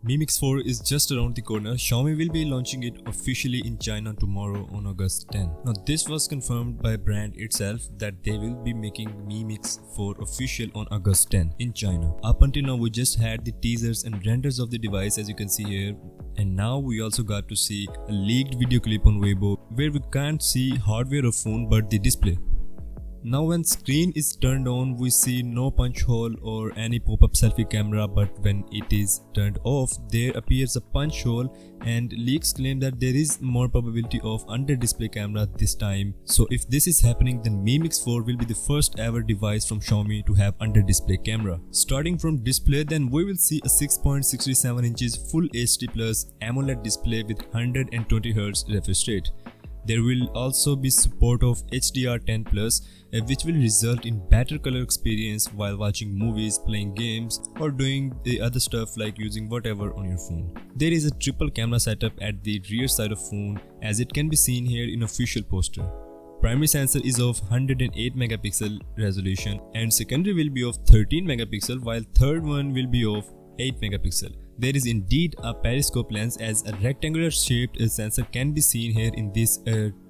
Mi Mix 4 is just around the corner. Xiaomi will be launching it officially in China tomorrow on August 10. Now this was confirmed by brand itself that they will be making Mi Mix 4 official on August 10 in China. Up until now we just had the teasers and renders of the device as you can see here, and now we also got to see a leaked video clip on Weibo where we can't see hardware of phone but the display. Now when screen is turned on, we see no punch hole or any pop-up selfie camera, but when it is turned off, there appears a punch hole, and leaks claim that there is more probability of under-display camera this time. So if this is happening, then Mi Mix 4 will be the first ever device from Xiaomi to have under-display camera. Starting from display, then we will see a 6.67 inches Full HD Plus AMOLED display with 120Hz refresh rate. There will also be support of HDR10+, which will result in better color experience while watching movies, playing games, or doing the other stuff like using whatever on your phone. There is a triple camera setup at the rear side of phone, as it can be seen here in official poster. Primary sensor is of 108 megapixel resolution and secondary will be of 13 megapixel, while third one will be of 8 megapixel. There is indeed a periscope lens, as a rectangular shaped sensor can be seen here in this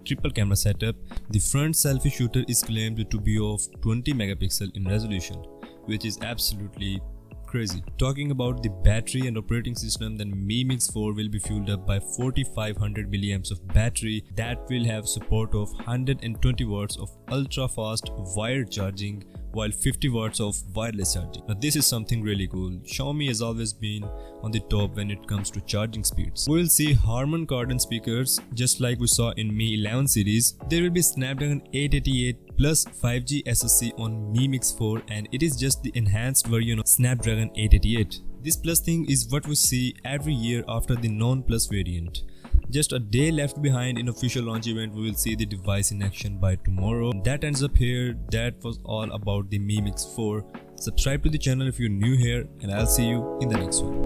triple camera setup. The front selfie shooter is claimed to be of 20 megapixel in resolution, which is absolutely crazy. Talking about the battery and operating system, then Mi Mix 4 will be fueled up by 4500 milliamps of battery that will have support of 120 watts of ultra fast wired charging, while 50 watts of wireless charging. Now this is something really cool. Xiaomi has always been on the top when it comes to charging speeds. We will see Harman Kardon speakers just like we saw in Mi 11 series. There will be Snapdragon 888 plus 5G SoC on Mi Mix 4, and it is just the enhanced version of Snapdragon 888. This plus thing is what we see every year after the non-plus variant. Just a day left behind in official launch event, we will see the device in action by tomorrow. That ends up here. That was all about the Mi Mix 4. Subscribe to the channel if you're new here, and I'll see you in the next one.